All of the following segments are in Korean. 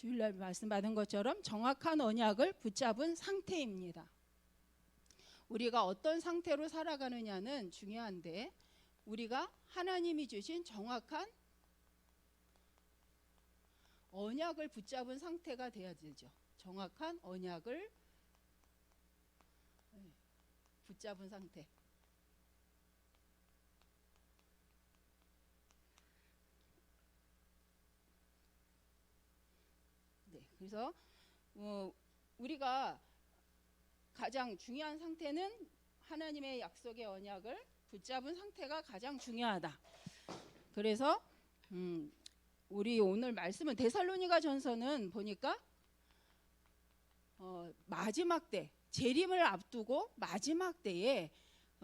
주일날 말씀받은 것처럼 정확한 언약을 붙잡은 상태입니다. 우리가 어떤 상태로 살아가느냐는 중요한데 우리가 하나님이 주신 정확한 언약을 붙잡은 상태가 돼야 되죠. 정확한 언약을 붙잡은 상태. 네, 그래서 우리가 가장 중요한 상태는 하나님의 약속의 언약을 붙잡은 상태가 가장 중요하다. 그래서 우리 오늘 말씀은 데살로니가 전서는 보니까 마지막 때 재림을 앞두고 마지막 때에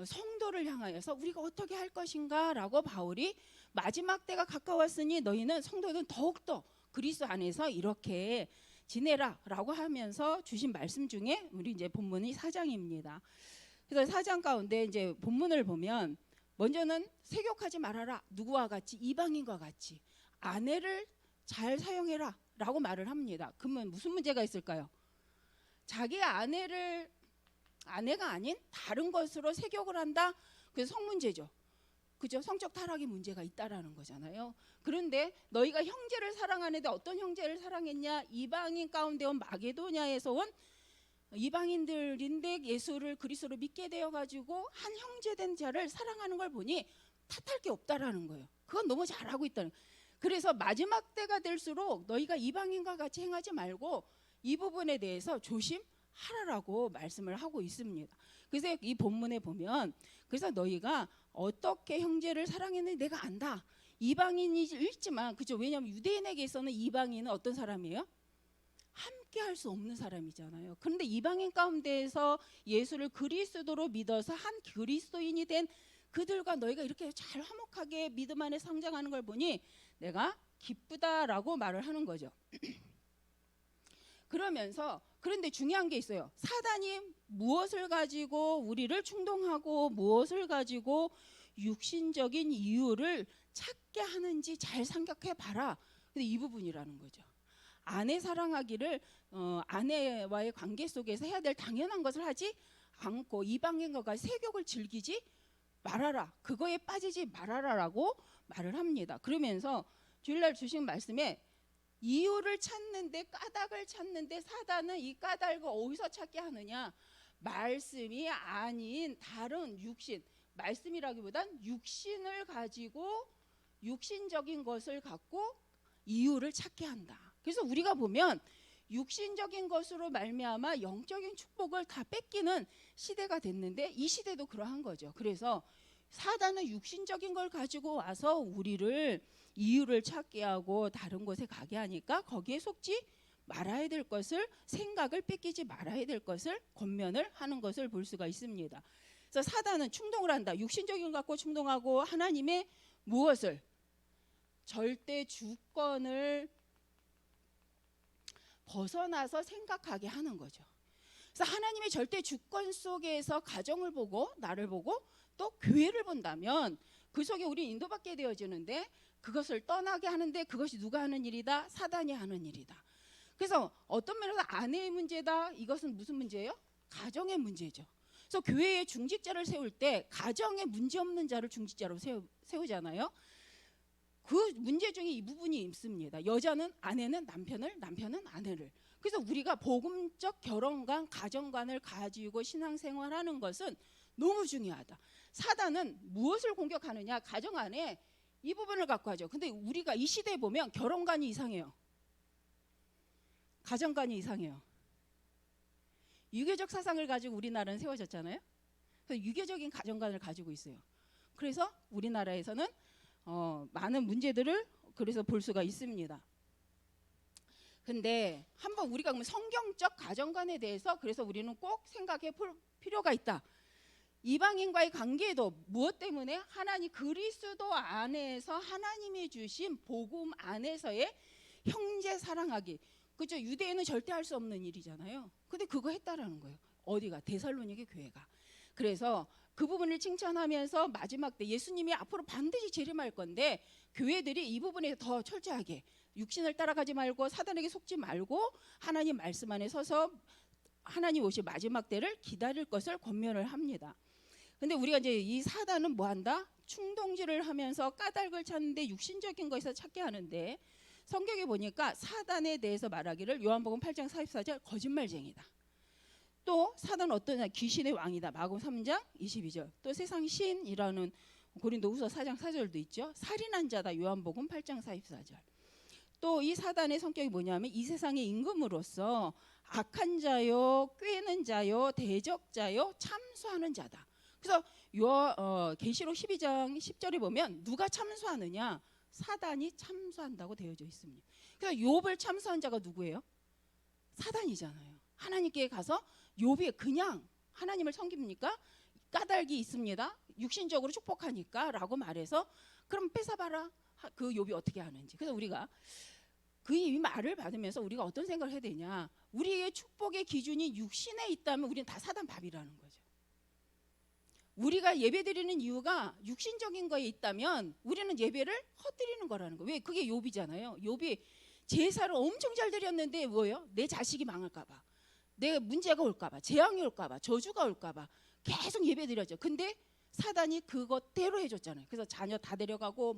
성도를 향하여서 우리가 어떻게 할 것인가 라고 바울이 마지막 때가 가까웠으니 너희는 성도들은 더욱더 그리스도 안에서 이렇게 지내라 라고 하면서 주신 말씀 중에 우리 이제 본문이 4장입니다. 그래서 4장 가운데 이제 본문을 보면 먼저는 세욕하지 말아라. 누구와 같이? 이방인과 같이 아내를 잘 사용해라 라고 말을 합니다. 그러면 무슨 문제가 있을까요? 자기 아내가 아닌 다른 것으로 세욕을 한다. 그래서 성문제죠. 그죠? 성적 타락의 문제가 있다라는 거잖아요. 그런데 너희가 형제를 사랑하는데 어떤 형제를 사랑했냐? 이방인 가운데 온 마게도냐에서 온 이방인들인데 예수를 그리스도로 믿게 되어 가지고 한 형제된 자를 사랑하는 걸 보니 탓할 게 없다라는 거예요. 그건 너무 잘하고 있다는 거예요. 그래서 마지막 때가 될수록 너희가 이방인과 같이 행하지 말고 이 부분에 대해서 조심하라라고 말씀을 하고 있습니다. 그래서 이 본문에 보면 그래서 너희가 어떻게 형제를 사랑했는지 내가 안다. 이방인이지만 그죠? 왜냐하면 유대인에게서는 이방인은 어떤 사람이에요? 함께 할 수 없는 사람이잖아요. 그런데 이방인 가운데에서 예수를 그리스도로 믿어서 한 그리스도인이 된 그들과 너희가 이렇게 잘 화목하게 믿음 안에 성장하는 걸 보니 내가 기쁘다라고 말을 하는 거죠. 그러면서 그런데 중요한 게 있어요. 사단이 무엇을 가지고 우리를 충동하고 무엇을 가지고 육신적인 이유를 찾게 하는지 잘 생각해 봐라. 근데 이 부분이라는 거죠. 아내 사랑하기를 아내와의 관계 속에서 해야 될 당연한 것을 하지 않고 이방인과 같이 세욕을 즐기지 말아라. 그거에 빠지지 말아라라고 말을 합니다. 그러면서 주일날 주신 말씀에 이유를 찾는데 까닭을 찾는데 사단은 이 까닭을 어디서 찾게 하느냐? 말씀이 아닌 다른 육신, 말씀이라기보단 육신을 가지고 육신적인 것을 갖고 이유를 찾게 한다. 그래서 우리가 보면 육신적인 것으로 말미암아 영적인 축복을 다 뺏기는 시대가 됐는데 이 시대도 그러한 거죠. 그래서 사단은 육신적인 걸 가지고 와서 우리를 이유를 찾게 하고 다른 곳에 가게 하니까 거기에 속지 말아야 될 것을 생각을 뺏기지 말아야 될 것을 권면을 하는 것을 볼 수가 있습니다. 그래서 사단은 충동을 한다. 육신적인 것 갖고 충동하고 하나님의 무엇을? 절대 주권을 벗어나서 생각하게 하는 거죠. 그래서 하나님의 절대 주권 속에서 가정을 보고 나를 보고 또 교회를 본다면 그 속에 우리 인도받게 되어지는데 그것을 떠나게 하는데 그것이 누가 하는 일이다? 사단이 하는 일이다. 그래서 어떤 면에서 아내의 문제다. 이것은 무슨 문제예요? 가정의 문제죠. 그래서 교회에 중직자를 세울 때 가정에 문제 없는 자를 중직자로 세우잖아요. 그 문제 중에 이 부분이 있습니다. 여자는 아내는 남편을, 남편은 아내를. 그래서 우리가 복음적 결혼관, 가정관을 가지고 신앙생활하는 것은 너무 중요하다. 사단은 무엇을 공격하느냐? 가정 안에 이 부분을 갖고 하죠. 근데 우리가 이 시대에 보면 결혼관이 이상해요. 가정관이 이상해요. 유교적 사상을 가지고 우리나라는 세워졌잖아요. 그래서 유교적인 가정관을 가지고 있어요. 그래서 우리나라에서는 많은 문제들을 그래서 볼 수가 있습니다. 근데 한번 우리가 그러면 성경적 가정관에 대해서 그래서 우리는 꼭 생각해 볼 필요가 있다. 이방인과의 관계도 무엇 때문에? 하나님 그리스도 안에서 하나님이 주신 복음 안에서의 형제 사랑하기. 그죠? 유대인은 절대 할 수 없는 일이잖아요. 근데 그거 했다라는 거예요. 어디가? 데살로니게 교회가. 그래서 그 부분을 칭찬하면서 마지막 때 예수님이 앞으로 반드시 재림할 건데 교회들이 이 부분에 더 철저하게 육신을 따라가지 말고 사단에게 속지 말고 하나님 말씀 안에 서서 하나님 오실 마지막 때를 기다릴 것을 권면을 합니다. 근데 우리가 이제 이 사단은 뭐 한다? 충동질을 하면서 까닭을 찾는데 육신적인 것에서 찾게 하는데 성경에 보니까 사단에 대해서 말하기를 요한복음 8장 44절 거짓말쟁이다. 또 사단은 어떠냐? 귀신의 왕이다. 마가복음 3장 22절. 또 세상 신이라는 고린도후서 4장 4절도 있죠. 살인한 자다. 요한복음 8장 44절. 또 이 사단의 성격이 뭐냐면 이 세상의 임금으로서 악한 자요, 꾀는 자요, 대적자요, 참수하는 자다. 그래서 계시록 12장 10절에 보면 누가 참수하느냐? 사단이 참수한다고 되어져 있습니다. 그래서 욥을 참수한 자가 누구예요? 사단이잖아요. 하나님께 가서 욥이 그냥 하나님을 섬깁니까? 까닭이 있습니다. 육신적으로 축복하니까 라고 말해서 그럼 뺏어봐라. 그 욥이 어떻게 하는지. 그래서 우리가 그 이 말을 받으면서 우리가 어떤 생각을 해야 되냐. 우리의 축복의 기준이 육신에 있다면 우리는 다 사단 밥이라는 거죠. 우리가 예배드리는 이유가 육신적인 거에 있다면 우리는 예배를 헛드리는 거라는 거예요. 왜? 그게 욥이잖아요. 욥이 제사를 엄청 잘 드렸는데 뭐예요? 내 자식이 망할까 봐. 내 문제가 올까 봐. 재앙이 올까 봐. 저주가 올까 봐. 계속 예배드렸죠. 근데 사단이 그것대로 해줬잖아요. 그래서 자녀 다 데려가고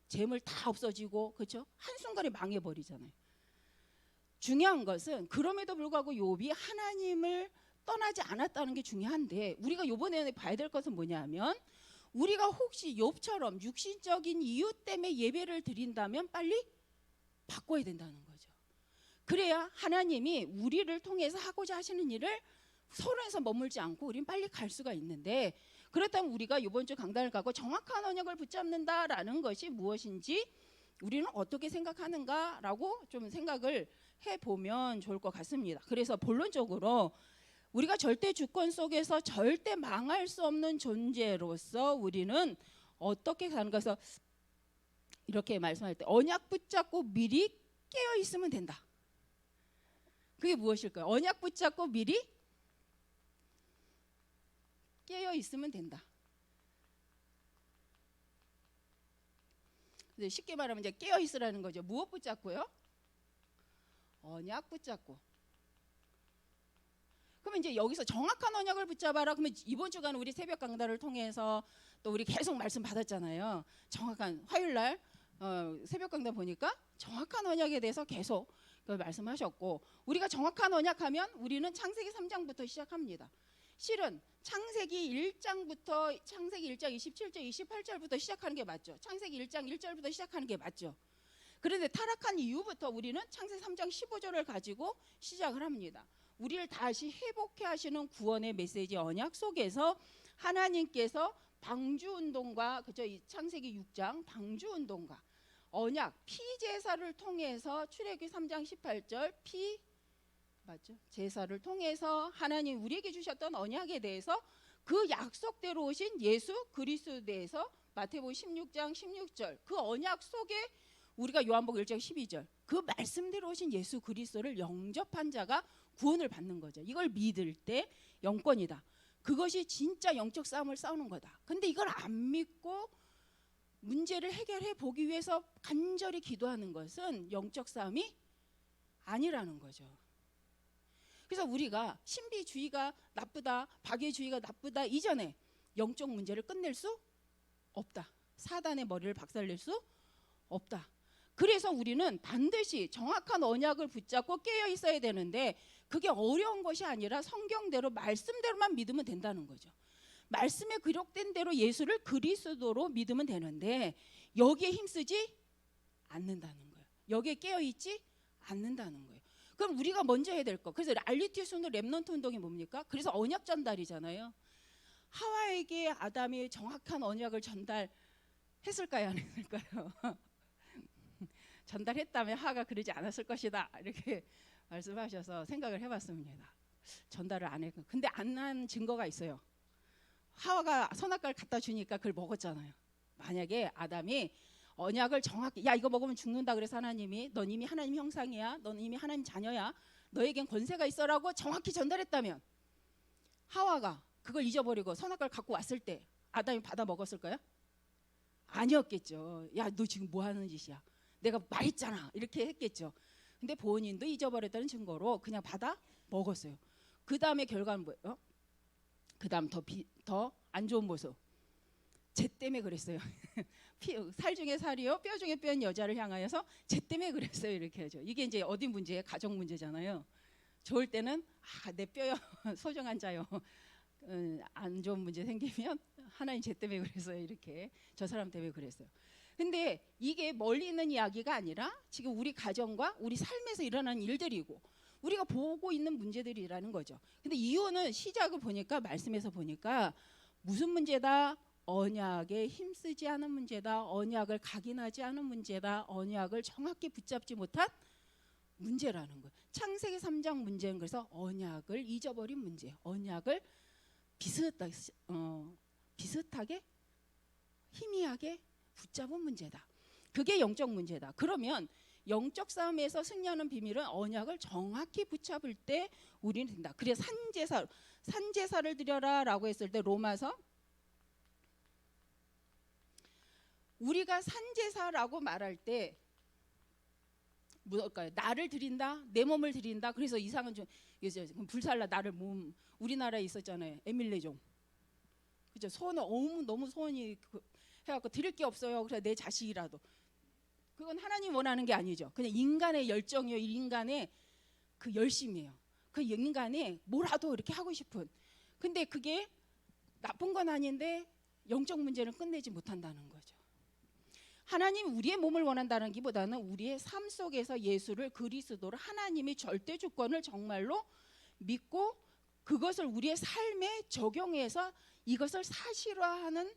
재물 다 없어지고 그렇죠? 한순간에 망해버리잖아요. 중요한 것은 그럼에도 불구하고 욥이 하나님을 떠나지 않았다는 게 중요한데 우리가 이번에 봐야 될 것은 뭐냐면 우리가 혹시 욥처럼 육신적인 이유 때문에 예배를 드린다면 빨리 바꿔야 된다는 거죠. 그래야 하나님이 우리를 통해서 하고자 하시는 일을 서로에서 머물지 않고 우리는 빨리 갈 수가 있는데 그렇다면 우리가 이번 주 강단을 가고 정확한 언약을 붙잡는다라는 것이 무엇인지 우리는 어떻게 생각하는가라고 좀 생각을 해보면 좋을 것 같습니다. 그래서 본론적으로 우리가 절대 주권 속에서 절대 망할 수 없는 존재로서 우리는 어떻게 사는 것을 이렇게 말씀할 때 언약 붙잡고 미리 깨어 있으면 된다. 그게 무엇일까요? 언약 붙잡고 미리 깨어 있으면 된다. 쉽게 말하면 이제 깨어 있으라는 거죠. 무엇 붙잡고요? 언약 붙잡고. 그러면 이제 여기서 정확한 언약을 붙잡아라. 그러면 이번 주간 우리 새벽 강단을 통해서 또 우리 계속 말씀 받았잖아요. 정확한 화요일 날 새벽 강단 보니까 정확한 언약에 대해서 계속 말씀하셨고 우리가 정확한 언약하면 우리는 창세기 3장부터 시작합니다. 실은 창세기 1장부터 창세기 1장 27절 28절부터 시작하는 게 맞죠. 창세기 1장 1절부터 시작하는 게 맞죠. 그런데 타락한 이후부터 우리는 창세기 3장 15절을 가지고 시작을 합니다. 우리를 다시 회복해 하시는 구원의 메시지 언약 속에서 하나님께서 방주운동과 그죠? 이 창세기 6장 방주운동과 언약 피제사를 통해서 출애굽기 3장 18절 피 맞죠? 제사를 통해서 하나님 우리에게 주셨던 언약에 대해서 그 약속대로 오신 예수 그리스도에 대해서 마태복음 16장 16절 그 언약 속에 우리가 요한복음 1장 12절 그 말씀대로 오신 예수 그리스도를 영접한 자가 구원을 받는 거죠. 이걸 믿을 때 영권이다. 그것이 진짜 영적 싸움을 싸우는 거다. 근데 이걸 안 믿고 문제를 해결해 보기 위해서 간절히 기도하는 것은 영적 싸움이 아니라는 거죠. 그래서 우리가 신비주의가 나쁘다, 박애주의가 나쁘다 이전에 영적 문제를 끝낼 수 없다. 사단의 머리를 박살낼 수 없다. 그래서 우리는 반드시 정확한 언약을 붙잡고 깨어 있어야 되는데 그게 어려운 것이 아니라 성경대로 말씀대로만 믿으면 된다는 거죠. 말씀에 기록된 대로 예수를 그리스도로 믿으면 되는데 여기에 힘쓰지 않는다는 거예요. 여기에 깨어 있지 않는다는 거예요. 그럼 우리가 먼저 해야 될 거. 그래서 알리티 순후 렘넌트 운동이 뭡니까? 그래서 언약 전달이잖아요. 하와에게 아담이 정확한 언약을 전달했을까요? 안 했을까요? 전달했다면 하가 그러지 않았을 것이다. 이렇게 말씀하셔서 생각을 해봤습니다. 전달을 안 했고. 근데 안 한 증거가 있어요. 하와가 선악과를 갖다 주니까 그걸 먹었잖아요. 만약에 아담이 언약을 정확히 야 이거 먹으면 죽는다 그래서 하나님이 넌 이미 하나님 형상이야. 넌 이미 하나님 자녀야. 너에겐 권세가 있어라고 정확히 전달했다면 하와가 그걸 잊어버리고 선악과를 갖고 왔을 때 아담이 받아 먹었을까요? 아니었겠죠. 야, 너 지금 뭐 하는 짓이야? 내가 말했잖아. 이렇게 했겠죠. 근데 본인도 잊어버렸다는 증거로 그냥 받아 먹었어요. 그 다음에 결과는 뭐예요? 그 다음 더 안 좋은 모습. 쟤 때문에 그랬어요. 살 중에 살이요, 뼈 중에 뼈인 여자를 향하여서 쟤 때문에 그랬어요. 이렇게 하죠. 이게 이제 어디 문제예요? 가정 문제잖아요. 좋을 때는 내 뼈요, 소중한 자요. 안 좋은 문제 생기면 하나님 쟤 때문에 그랬어요. 이렇게 저 사람 때문에 그랬어요. 근데 이게 멀리 있는 이야기가 아니라 지금 우리 가정과 우리 삶에서 일어나는 일들이고 우리가 보고 있는 문제들이라는 거죠. 근데 이유는 시작을 보니까 말씀에서 보니까 무슨 문제다? 언약에 힘쓰지 않은 문제다. 언약을 각인하지 않은 문제다. 언약을 정확히 붙잡지 못한 문제라는 거예요. 창세기 3장 문제는 그래서 언약을 잊어버린 문제. 언약을 비슷하게 희미하게 붙잡은 문제다. 그게 영적 문제다. 그러면 영적 싸움에서 승리하는 비밀은 언약을 정확히 붙잡을 때 우리는 된다. 그래서 산제사를 드려라라고 했을 때 로마서 우리가 산제사라고 말할 때 뭘까요? 나를 드린다, 내 몸을 드린다. 그래서 이상은 좀 불살라 나를 몸 우리나라에 있었잖아요. 에밀레종. 그죠? 너무 소원이 해갖고 드릴 게 없어요. 그래서 내 자식이라도. 그건 하나님 원하는 게 아니죠. 그냥 인간의 열정이요, 인간의 그 열심이에요. 그 인간의 뭐라도 이렇게 하고 싶은. 근데 그게 나쁜 건 아닌데 영적 문제는 끝내지 못한다는 거죠. 하나님 우리의 몸을 원한다는 기보다는 우리의 삶 속에서 예수를 그리스도를 하나님의 절대 주권을 정말로 믿고 그것을 우리의 삶에 적용해서 이것을 사실화하는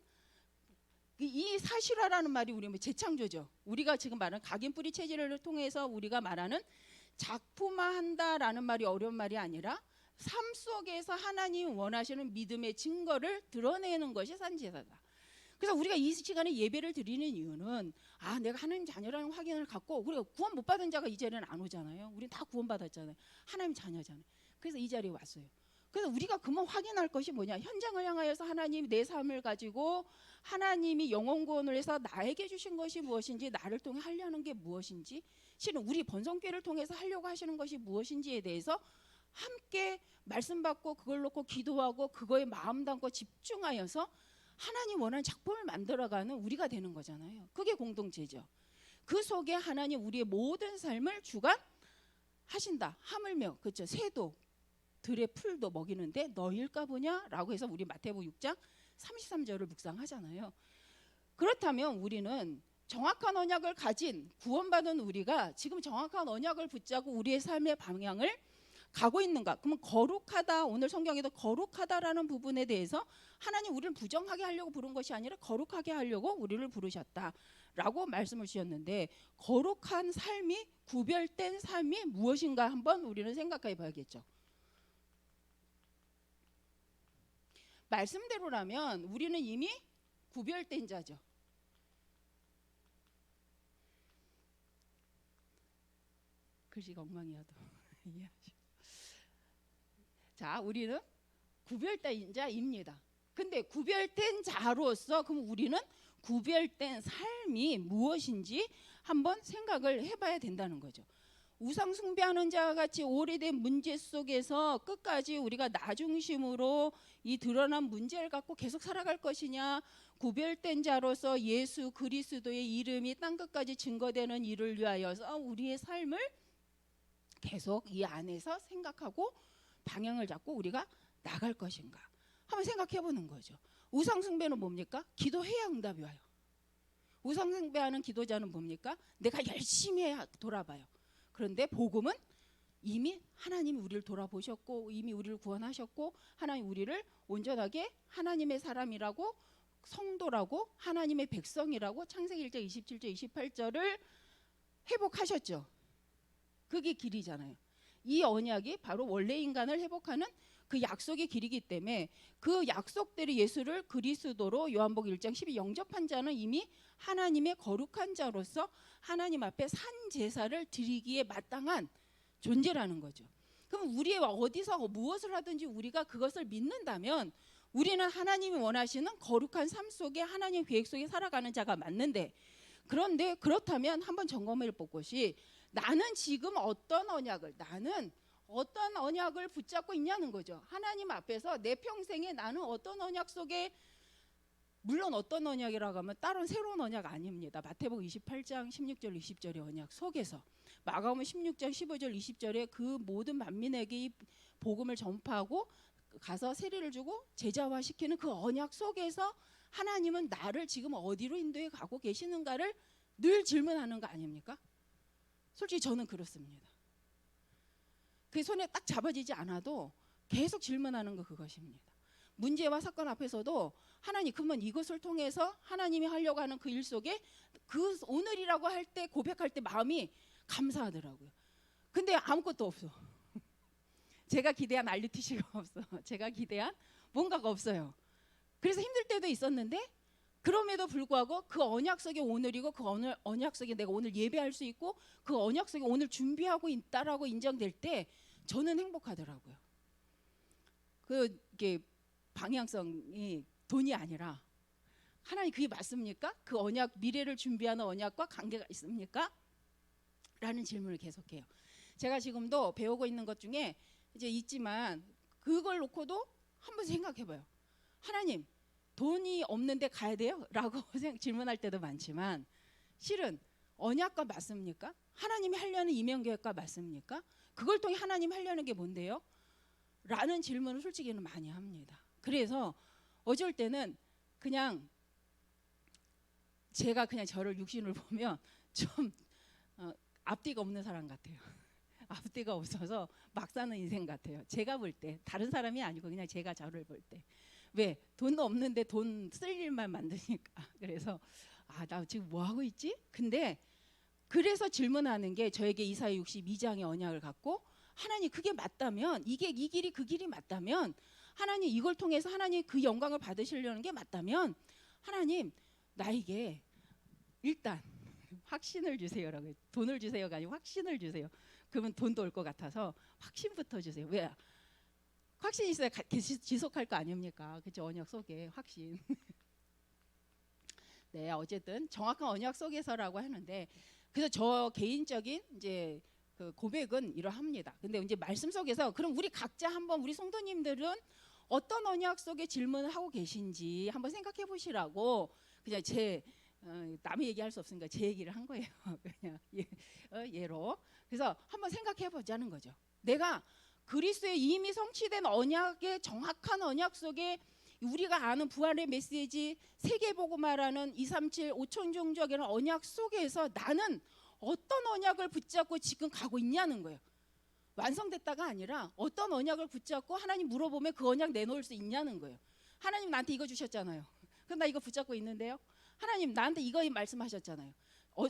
이 사실화라는 말이 우리 재창조죠. 우리가 지금 말하는 각인 뿌리 체질을 통해서 우리가 말하는 작품화한다라는 말이 어려운 말이 아니라 삶 속에서 하나님 원하시는 믿음의 증거를 드러내는 것이 산제사다. 그래서 우리가 이 시간에 예배를 드리는 이유는 내가 하나님 자녀라는 확인을 갖고 우리가 구원 못 받은 자가 이 자리에는 안 오잖아요. 우리는 다 구원 받았잖아요. 하나님 자녀잖아요. 그래서 이 자리에 왔어요. 그래서 우리가 그만 확인할 것이 뭐냐? 현장을 향하여서 하나님이 내 삶을 가지고 하나님이 영혼 구원을 해서 나에게 주신 것이 무엇인지, 나를 통해 하려는 게 무엇인지, 실은 우리 번성교회를 통해서 하려고 하시는 것이 무엇인지에 대해서 함께 말씀 받고 그걸 놓고 기도하고 그거에 마음 담고 집중하여서 하나님 원하는 작품을 만들어가는 우리가 되는 거잖아요. 그게 공동체죠. 그 속에 하나님 우리의 모든 삶을 주관하신다. 하물며 그렇죠. 새도 들의 풀도 먹이는데 너일까 보냐라고 해서 우리 마태복음 6장 33절을 묵상하잖아요. 그렇다면 우리는 정확한 언약을 가진 구원받은 우리가 지금 정확한 언약을 붙잡고 우리의 삶의 방향을 가고 있는가? 그러면 거룩하다, 오늘 성경에도 거룩하다라는 부분에 대해서 하나님 우리를 부정하게 하려고 부른 것이 아니라 거룩하게 하려고 우리를 부르셨다라고 말씀을 주셨는데, 거룩한 삶이, 구별된 삶이 무엇인가 한번 우리는 생각해 봐야겠죠. 말씀대로라면 우리는 이미 구별된 자죠. 글씨가 엉망이어도 이해하시죠. 자, 우리는 구별된 자입니다. 근데 구별된 자로서 그럼 우리는 구별된 삶이 무엇인지 한번 생각을 해봐야 된다는 거죠. 우상 숭배하는 자와 같이 오래된 문제 속에서 끝까지 우리가 나 중심으로 이 드러난 문제를 갖고 계속 살아갈 것이냐, 구별된 자로서 예수 그리스도의 이름이 땅끝까지 증거되는 일을 위하여서 우리의 삶을 계속 이 안에서 생각하고 방향을 잡고 우리가 나갈 것인가 한번 생각해 보는 거죠. 우상 숭배는 뭡니까? 기도해야 응답이 와요. 우상 숭배하는 기도자는 뭡니까? 내가 열심히 돌아봐요. 그런데 복음은 이미 하나님이 우리를 돌아보셨고 이미 우리를 구원하셨고 하나님 우리를 온전하게 하나님의 사람이라고, 성도라고, 하나님의 백성이라고 창세기 1장 27절 28절을 회복하셨죠. 그게 길이잖아요. 이 언약이 바로 원래 인간을 회복하는 그 약속의 길이기 때문에 그 약속대로 예수를 그리스도로 요한복음 1장 12 영접한 자는 이미 하나님의 거룩한 자로서 하나님 앞에 산 제사를 드리기에 마땅한 존재라는 거죠. 그럼 우리의 어디서 무엇을 하든지 우리가 그것을 믿는다면 우리는 하나님이 원하시는 거룩한 삶 속에 하나님 계획 속에 살아가는 자가 맞는데, 그런데 그렇다면 한번 점검해 볼 것이, 나는 지금 나는 어떤 언약을 붙잡고 있냐는 거죠. 하나님 앞에서 내 평생에 나는 어떤 언약 속에, 물론 어떤 언약이라고 하면 다른 새로운 언약 아닙니다. 마태복음 28장 16절 20절의 언약 속에서, 마가복음 16장 15절 20절에 그 모든 만민에게 이 복음을 전파하고 가서 세례를 주고 제자화시키는 그 언약 속에서 하나님은 나를 지금 어디로 인도해 가고 계시는가를 늘 질문하는 거 아닙니까? 솔직히 저는 그렇습니다. 그 손에 딱 잡아지지 않아도 계속 질문하는 거 그것입니다. 문제와 사건 앞에서도 하나님, 그러면 이것을 통해서 하나님이 하려고 하는 그 일 속에 그 오늘이라고 할 때, 고백할 때 마음이 감사하더라고요. 근데 아무것도 없어. 제가 기대한 RUTC가 없어. 제가 기대한 뭔가가 없어요. 그래서 힘들 때도 있었는데, 그럼에도 불구하고 그 언약 속에 오늘이고, 그 언약 속에 내가 오늘 예배할 수 있고, 그 언약 속에 오늘 준비하고 있다라고 인정될 때 저는 행복하더라고요. 그게 방향성이 돈이 아니라, 하나님 그게 맞습니까? 그 언약, 미래를 준비하는 언약과 관계가 있습니까? 라는 질문을 계속해요. 제가 지금도 배우고 있는 것 중에 이제 있지만, 그걸 놓고도 한번 생각해봐요. 하나님, 돈이 없는데 가야 돼요? 라고 질문할 때도 많지만, 실은 언약과 맞습니까? 하나님이 하려는 이면계획과 맞습니까? 그걸 통해 하나님 하려는 게 뭔데요? 라는 질문을 솔직히는 많이 합니다. 그래서 어쩔 때는 그냥 제가 그냥 저를 육신을 보면 좀 앞뒤가 없는 사람 같아요. 앞뒤가 없어서 막 사는 인생 같아요. 제가 볼 때, 다른 사람이 아니고 그냥 제가 저를 볼 때. 왜? 돈도 없는데 돈 쓸 일만 만드니까. 그래서 나 지금 뭐 하고 있지? 근데 그래서 질문하는 게, 저에게 이사야 62장의 언약을 갖고, 하나님 그게 맞다면, 이 길이 그 길이 맞다면, 하나님 이걸 통해서 하나님 그 영광을 받으시려는 게 맞다면, 하나님 나에게 일단 확신을 주세요라고. 돈을 주세요가 아니고 확신을 주세요. 그러면 돈도 올 것 같아서 확신부터 주세요. 왜? 확신이 있어야 지속할 거 아닙니까? 그죠? 언약 속에 확신. 네, 어쨌든 정확한 언약 속에서라고 하는데, 그래서 저 개인적인 이제 그 고백은 이러합니다. 근데 이제 말씀 속에서, 그럼 우리 각자 한번, 우리 성도님들은 어떤 언약 속에 질문을 하고 계신지 한번 생각해 보시라고, 그냥 남의 얘기할 수 없으니까 제 얘기를 한 거예요. 그냥 예로. 그래서 한번 생각해 보자는 거죠. 내가 그리스도의 이미 성취된 언약의 정확한 언약 속에, 우리가 아는 부활의 메시지, 세계복음화라는 237 5천종족이라는 언약 속에서 나는 어떤 언약을 붙잡고 지금 가고 있냐는 거예요. 완성됐다가 아니라 어떤 언약을 붙잡고 하나님 물어보면 그 언약 내놓을 수 있냐는 거예요. 하나님 나한테 이거 주셨잖아요. 그럼 나 이거 붙잡고 있는데요. 하나님 나한테 이거 말씀하셨잖아요.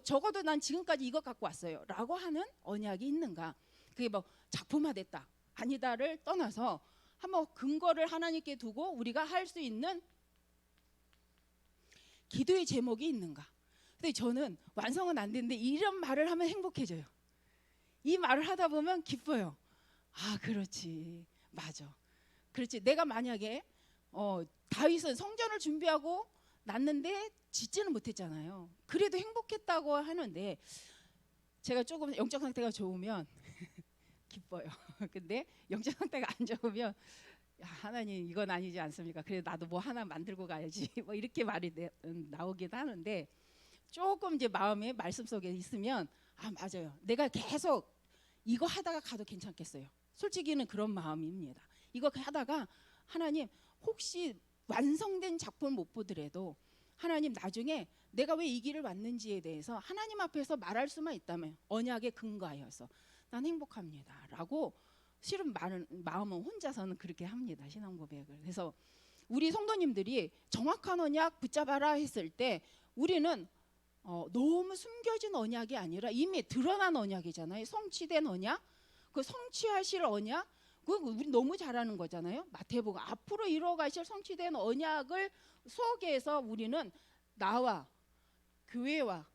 적어도 난 지금까지 이거 갖고 왔어요 라고 하는 언약이 있는가. 그게 뭐 작품화됐다 아니다를 떠나서 한번 근거를 하나님께 두고 우리가 할 수 있는 기도의 제목이 있는가. 근데 저는 완성은 안 되는데 이런 말을 하면 행복해져요. 이 말을 하다 보면 기뻐요. 그렇지, 맞아, 그렇지. 내가 만약에 다윗은 성전을 준비하고 났는데 짓지는 못했잖아요. 그래도 행복했다고 하는데, 제가 조금 영적 상태가 좋으면 기뻐요. 근데 영적 상태가 안 좋으면, 하나님 이건 아니지 않습니까? 그래 나도 뭐 하나 만들고 가야지. 뭐 이렇게 말이 나오긴 하는데, 조금 이제 마음에 말씀 속에 있으면 맞아요. 내가 계속 이거 하다가 가도 괜찮겠어요. 솔직히는 그런 마음입니다. 이거 하다가 하나님 혹시 완성된 작품을 못 보더라도 하나님 나중에 내가 왜 이 길을 왔는지에 대해서 하나님 앞에서 말할 수만 있다면 언약에 근거하여서 난 행복합니다 라고, 실은 마음은 혼자서는 그렇게 합니다. 신앙 고백을. 그래서 우리 성도님들이 정확한 언약 붙잡아라 했을 때, 우리는 너무 숨겨진 언약이 아니라 이미 드러난 언약이잖아요. 성취된 언약, 그 성취하실 언약, 그 우리 너무 잘하는 거잖아요. 마태복음 앞으로 이루어가실 성취된 언약을 속에서 우리는 나와 교회와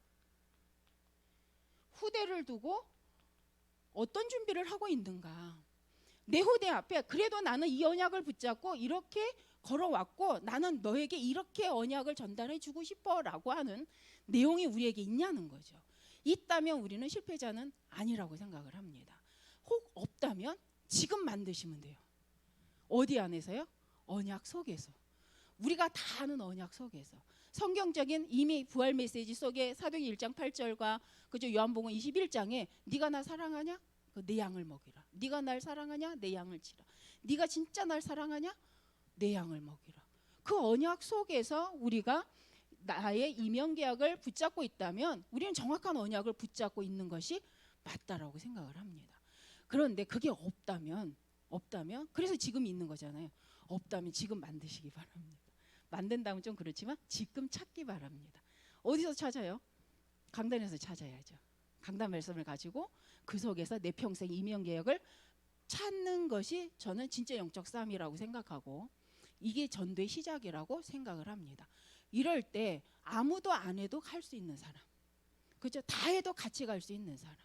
후대를 두고 어떤 준비를 하고 있는가. 내 후대 앞에 그래도 나는 이 언약을 붙잡고 이렇게 걸어왔고 나는 너에게 이렇게 언약을 전달해 주고 싶어라고 하는 내용이 우리에게 있냐는 거죠. 있다면 우리는 실패자는 아니라고 생각을 합니다. 혹 없다면 지금 만드시면 돼요. 어디 안에서요? 언약 속에서. 우리가 다 아는 언약 속에서. 성경적인 이미 부활 메시지 속에 사도행 1장 8절과 그죠, 요한복음 21장에 네가 나 사랑하냐? 내 양을 먹이라. 네가 날 사랑하냐? 내 양을 치라. 네가 진짜 날 사랑하냐? 내 양을 먹이라. 그 언약 속에서 우리가 나의 이명계약을 붙잡고 있다면 우리는 정확한 언약을 붙잡고 있는 것이 맞다라고 생각을 합니다. 그런데 그게 없다면 그래서 지금 있는 거잖아요. 없다면 지금 만드시기 바랍니다. 만든다면 좀 그렇지만 지금 찾기 바랍니다. 어디서 찾아요? 강단에서 찾아야죠. 강단 말씀을 가지고 그 속에서 내 평생 이명계약을 찾는 것이 저는 진짜 영적 싸움이라고 생각하고 이게 전도의 시작이라고 생각을 합니다. 이럴 때 아무도 안 해도 할 수 있는 사람, 그렇죠? 다 해도 같이 갈 수 있는 사람,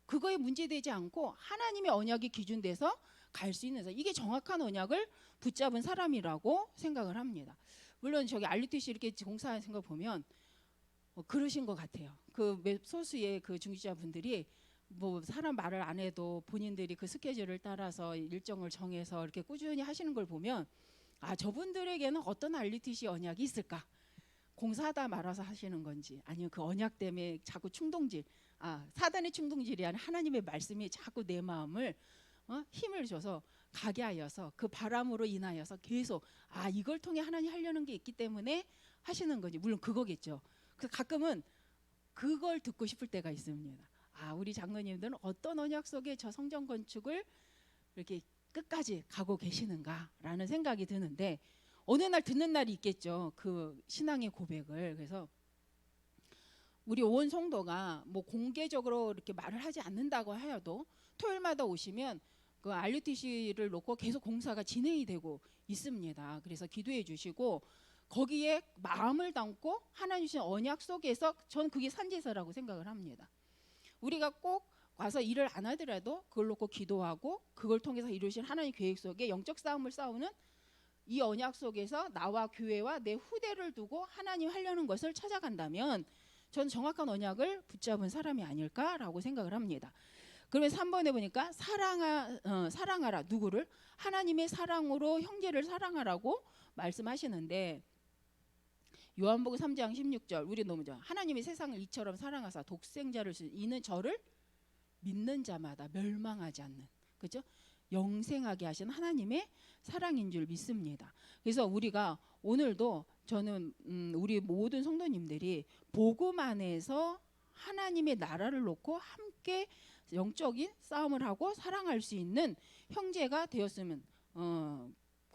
그거에 문제되지 않고 하나님의 언약이 기준돼서 갈 수 있는 사람, 이게 정확한 언약을 붙잡은 사람이라고 생각을 합니다. 물론 저기 RUTC 이렇게 공사하는 거 보면 그러신 것 같아요. 그 소수의 그 중직자분들이 뭐 사람 말을 안 해도 본인들이 그 스케줄을 따라서 일정을 정해서 이렇게 꾸준히 하시는 걸 보면 아, 저분들에게는 어떤 RUTC 언약이 있을까? 공사하다 말아서 하시는 건지 아니면 그 언약 때문에 자꾸 충동질, 사단의 충동질이 아니라 하나님의 말씀이 자꾸 내 마음을 힘을 줘서 가게 하여서 그 바람으로 인하여서 계속 이걸 통해 하나님 하려는 게 있기 때문에 하시는 건지, 물론 그거겠죠. 그래서 가끔은 그걸 듣고 싶을 때가 있습니다. 우리 장로님들은 어떤 언약 속에 저 성전 건축을 이렇게 끝까지 가고 계시는가라는 생각이 드는데 어느 날 듣는 날이 있겠죠. 그 신앙의 고백을. 그래서 우리 온 성도가 뭐 공개적으로 이렇게 말을 하지 않는다고 하여도 토요일마다 오시면 그 RUTC를 놓고 계속 공사가 진행이 되고 있습니다. 그래서 기도해 주시고 거기에 마음을 담고 하나님 주신 언약 속에서 전 그게 산지서라고 생각을 합니다. 우리가 꼭 와서 일을 안 하더라도 그걸 놓고 기도하고 그걸 통해서 이루신 하나님 계획 속에 영적 싸움을 싸우는 이 언약 속에서 나와 교회와 내 후대를 두고 하나님 하려는 것을 찾아간다면 저는 정확한 언약을 붙잡은 사람이 아닐까라고 생각을 합니다. 그러면 3번에 보니까 사랑하라. 누구를? 하나님의 사랑으로 형제를 사랑하라고 말씀하시는데 요한복음 3장 16절 우리 너무 좋아. 하나님이 세상을 이처럼 사랑하사 독생자를 주신 이는 저를 믿는 자마다 멸망하지 않는, 그죠? 영생하게 하신 하나님의 사랑인 줄 믿습니다. 그래서 우리가 오늘도 저는 우리 모든 성도님들이 복음 안에서 하나님의 나라를 놓고 함께 영적인 싸움을 하고 사랑할 수 있는 형제가 되었으면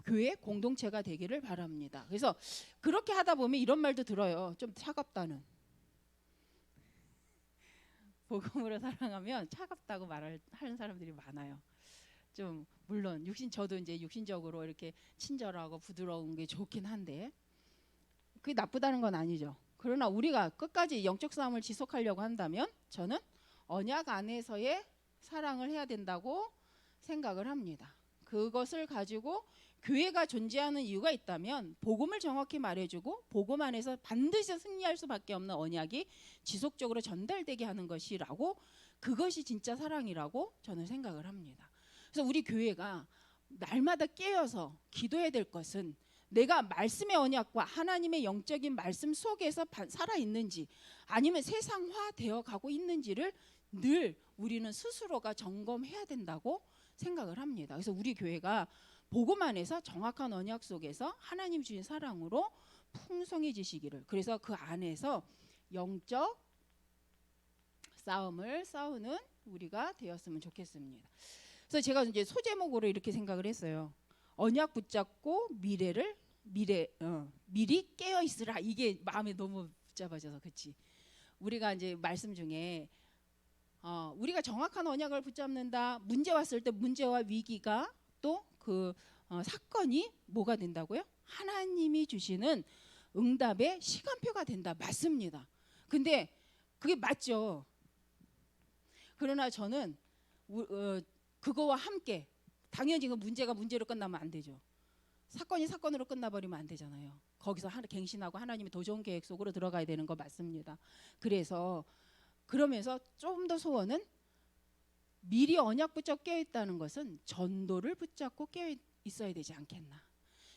교회 공동체가 되기를 바랍니다. 그래서 그렇게 하다 보면 이런 말도 들어요. 좀 차갑다는. 복음으로 사랑하면 차갑다고 하는 사람들이 많아요. 좀 물론 저도 이제 육신적으로 이렇게 친절하고 부드러운 게 좋긴 한데 그게 나쁘다는 건 아니죠. 그러나 우리가 끝까지 영적 싸움을 지속하려고 한다면 저는 언약 안에서의 사랑을 해야 된다고 생각을 합니다. 그것을 가지고 교회가 존재하는 이유가 있다면 복음을 정확히 말해주고 복음 안에서 반드시 승리할 수밖에 없는 언약이 지속적으로 전달되게 하는 것이라고, 그것이 진짜 사랑이라고 저는 생각을 합니다. 그래서 우리 교회가 날마다 깨어서 기도해야 될 것은 내가 말씀의 언약과 하나님의 영적인 말씀 속에서 살아있는지 아니면 세상화되어 가고 있는지를 늘 우리는 스스로가 점검해야 된다고 생각을 합니다. 그래서 우리 교회가 복음 안에서 정확한 언약 속에서 하나님 주신 사랑으로 풍성해지시기를, 그래서 그 안에서 영적 싸움을 싸우는 우리가 되었으면 좋겠습니다. 그래서 제가 이제 소제목으로 이렇게 생각을 했어요. 언약 붙잡고 미리 깨어 있으라. 이게 마음에 너무 붙잡아져서, 그렇지? 우리가 이제 말씀 중에 우리가 정확한 언약을 붙잡는다. 문제 왔을 때 문제와 위기가 또 그 사건이 뭐가 된다고요? 하나님이 주시는 응답의 시간표가 된다. 맞습니다. 근데 그게 맞죠. 그러나 저는 그거와 함께 당연히 그 문제가 문제로 끝나면 안 되죠. 사건이 사건으로 끝나버리면 안 되잖아요. 거기서 갱신하고 하나님의 더 좋은 계획 속으로 들어가야 되는 거 맞습니다. 그래서 그러면서 좀 더 소원은 미리 언약 붙잡고 깨어있다는 것은 전도를 붙잡고 깨어있어야 되지 않겠나.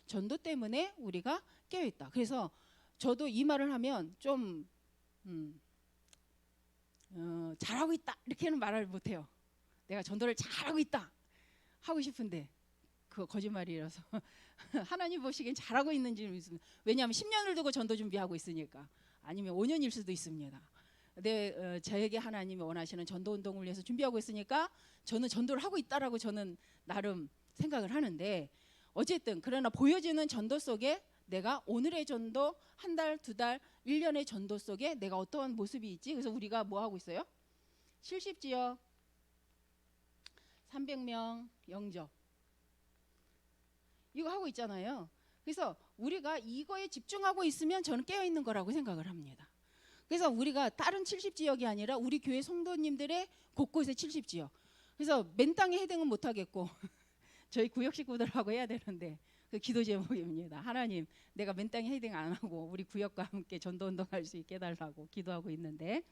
전도 때문에 우리가 깨어있다. 그래서 저도 이 말을 하면 좀 잘하고 있다 이렇게는 말을 못해요. 내가 전도를 잘하고 있다 하고 싶은데 그거 거짓말이라서 하나님 보시기엔 잘하고 있는지 있습니다. 왜냐하면 10년을 두고 전도 준비하고 있으니까. 아니면 5년일 수도 있습니다. 근데 저에게 하나님이 원하시는 전도 운동을 위해서 준비하고 있으니까 저는 전도를 하고 있다라고 저는 나름 생각을 하는데, 어쨌든 그러나 보여지는 전도 속에 내가 오늘의 전도, 한 달, 두 달, 1년의 전도 속에 내가 어떠한 모습이 있지? 그래서 우리가 뭐 하고 있어요? 70지역 300명 영접 이거 하고 있잖아요. 그래서 우리가 이거에 집중하고 있으면 저는 깨어있는 거라고 생각을 합니다. 그래서 우리가 다른 70지역이 아니라 우리 교회 성도님들의 곳곳에 70지역. 그래서 맨 땅에 헤딩은 못하겠고 저희 구역 식구들하고 해야 되는데 그 기도 제목입니다. 하나님, 내가 맨 땅에 헤딩 안 하고 우리 구역과 함께 전도 운동할 수 있게 해달라고 기도하고 있는데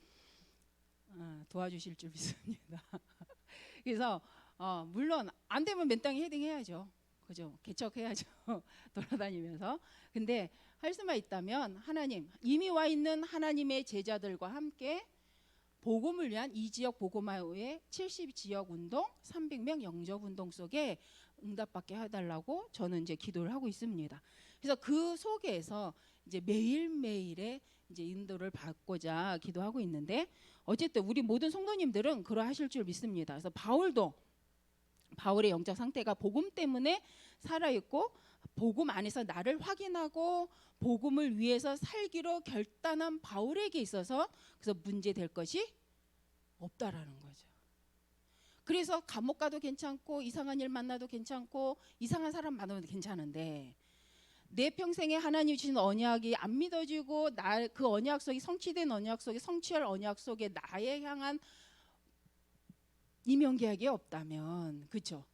도와주실 줄 믿습니다. 그래서 물론 안 되면 맨 땅에 헤딩 해야죠. 그죠? 개척해야죠. 돌아다니면서. 근데 할 수만 있다면 하나님, 이미 와 있는 하나님의 제자들과 함께 복음을 위한 이 지역 복음화의 70지역 운동, 300명 영접 운동 속에 응답받게 해달라고 저는 이제 기도를 하고 있습니다. 그래서 그 속에서 이제 매일매일의 이제 인도를 받고자 기도하고 있는데, 어쨌든 우리 모든 성도님들은 그러하실 줄 믿습니다. 그래서 바울의 영적 상태가 복음 때문에 살아있고 복음 안에서 나를 확인하고 복음을 위해서 살기로 결단한 바울에게 있어서 그래서 문제될 것이 없다라는 거죠. 그래서 감옥 가도 괜찮고 이상한 일 만나도 괜찮고 이상한 사람 만나도 괜찮은데, 내 평생에 하나님 주신 언약이 안 믿어지고 그 언약 속에 성취된 언약 속에 성취할 언약 속에 나에 향한 이명계약이 없다면, 그렇죠?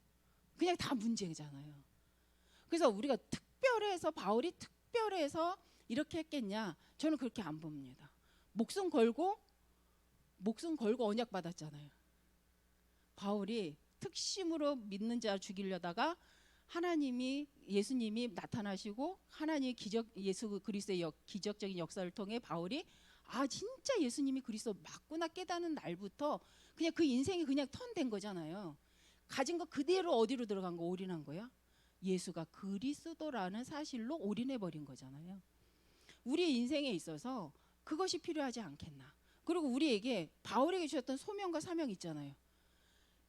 그냥 다 문제잖아요. 그래서 우리가 특별해서 바울이 특별해서 이렇게 했겠냐? 저는 그렇게 안 봅니다. 목숨 걸고 언약 받았잖아요. 바울이 특심으로 믿는 자 죽이려다가 예수님이 나타나시고 하나님의 예수 그리스도의 기적적인 역사를 통해 바울이 진짜 예수님이 그리스도 맞구나 깨닫는 날부터 그냥 그 인생이 그냥 턴된 거잖아요. 가진 거 그대로 어디로 들어간 거? 올인한 거야? 예수가 그리스도라는 사실로 올인해 버린 거잖아요. 우리의 인생에 있어서 그것이 필요하지 않겠나. 그리고 우리에게 바울에게 주셨던 소명과 사명이 있잖아요.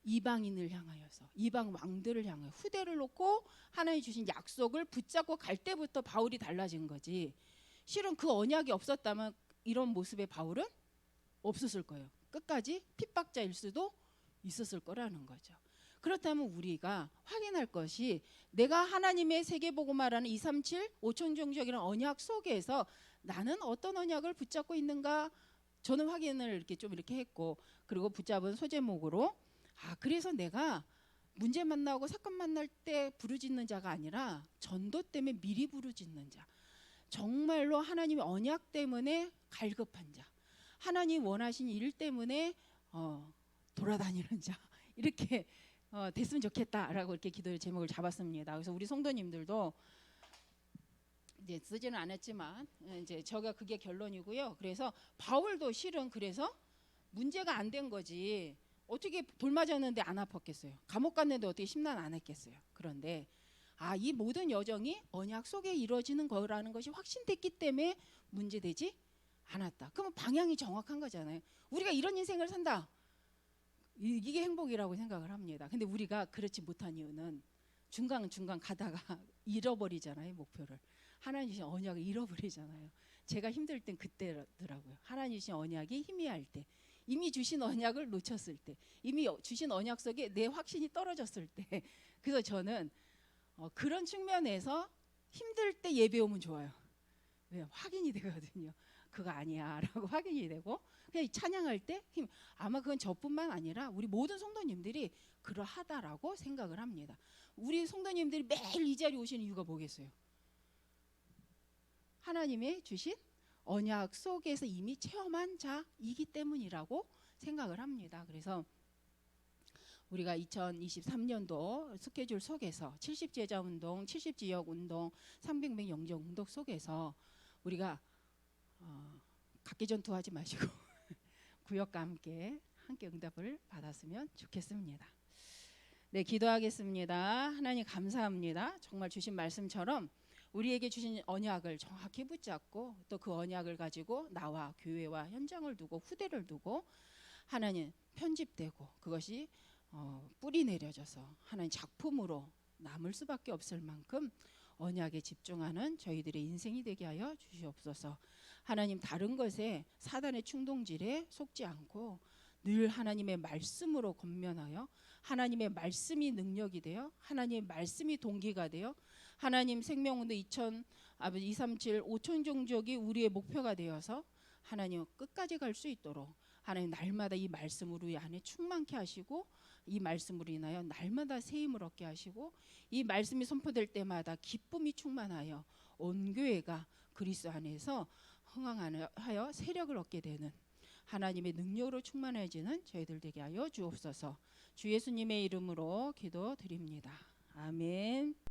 이방인을 향하여서, 이방 왕들을 향하여 후대를 놓고 하나님 주신 약속을 붙잡고 갈 때부터 바울이 달라진 거지. 실은 그 언약이 없었다면 이런 모습의 바울은 없었을 거예요. 끝까지 핍박자일 수도 있었을 거라는 거죠. 그렇다면 우리가 확인할 것이, 내가 하나님의 세계복음화라는 237 5천종족이라는 언약 속에서 나는 어떤 언약을 붙잡고 있는가, 저는 확인을 이렇게 했고, 그리고 붙잡은 소제목으로 그래서 내가 문제 만나고 사건 만날 때 부르짖는 자가 아니라 전도 때문에 미리 부르짖는 자, 정말로 하나님의 언약 때문에 갈급한 자, 하나님 원하신 일 때문에 돌아다니는 자, 이렇게 됐으면 좋겠다라고 이렇게 기도의 제목을 잡았습니다. 그래서 우리 성도님들도 이제 쓰지는 않았지만 이제 그게 결론이고요. 그래서 바울도 실은 그래서 문제가 안 된 거지. 어떻게 돌 맞았는데 안 아팠겠어요? 감옥 갔는데 어떻게 심란 안 했겠어요? 그런데 이 모든 여정이 언약 속에 이루어지는 거라는 것이 확신됐기 때문에 문제되지 않았다. 그러면 방향이 정확한 거잖아요. 우리가 이런 인생을 산다. 이게 행복이라고 생각을 합니다. 근데 우리가 그렇지 못한 이유는 중간 가다가 잃어버리잖아요. 목표를. 하나님 주신 언약을 잃어버리잖아요. 제가 힘들 땐 그때더라고요. 하나님 주신 언약이 희미할 때, 이미 주신 언약을 놓쳤을 때, 이미 주신 언약 속에 내 확신이 떨어졌을 때. 그래서 저는 그런 측면에서 힘들 때 예배 오면 좋아요. 왜? 확인이 되거든요. 그거 아니야 라고 확인이 되고, 그냥 찬양할 때 힘, 아마 그건 저뿐만 아니라 우리 모든 성도님들이 그러하다라고 생각을 합니다. 우리 성도님들이 매일 이 자리에 오시는 이유가 뭐겠어요? 하나님의 주신 언약 속에서 이미 체험한 자이기 때문이라고 생각을 합니다. 그래서 우리가 2023년도 스케줄 속에서 70제자 운동, 70지역 운동, 300명 영적 운동 속에서 우리가 각기전투하지 마시고 구역과 함께 응답을 받았으면 좋겠습니다. 네, 기도하겠습니다. 하나님 감사합니다. 정말 주신 말씀처럼 우리에게 주신 언약을 정확히 붙잡고 또 그 언약을 가지고 나와 교회와 현장을 두고 후대를 두고 하나님 편집되고 그것이 뿌리 내려져서 하나님 작품으로 남을 수밖에 없을 만큼 언약에 집중하는 저희들의 인생이 되게 하여 주시옵소서. 하나님 다른 것에 사단의 충동질에 속지 않고 늘 하나님의 말씀으로 권면하여 하나님의 말씀이 능력이 되어 하나님의 말씀이 동기가 되어 하나님 생명운동 237 5천 종족이 우리의 목표가 되어서 하나님 끝까지 갈 수 있도록 하나님 날마다 이 말씀으로 우리 안에 충만케 하시고 이 말씀으로 인하여 날마다 새 힘을 얻게 하시고 이 말씀이 선포될 때마다 기쁨이 충만하여 온 교회가 그리스도 안에서 흥황하여 세력을 얻게 되는 하나님의 능력으로 충만해지는 저희들 되게 하여 주옵소서. 주 예수님의 이름으로 기도드립니다. 아멘.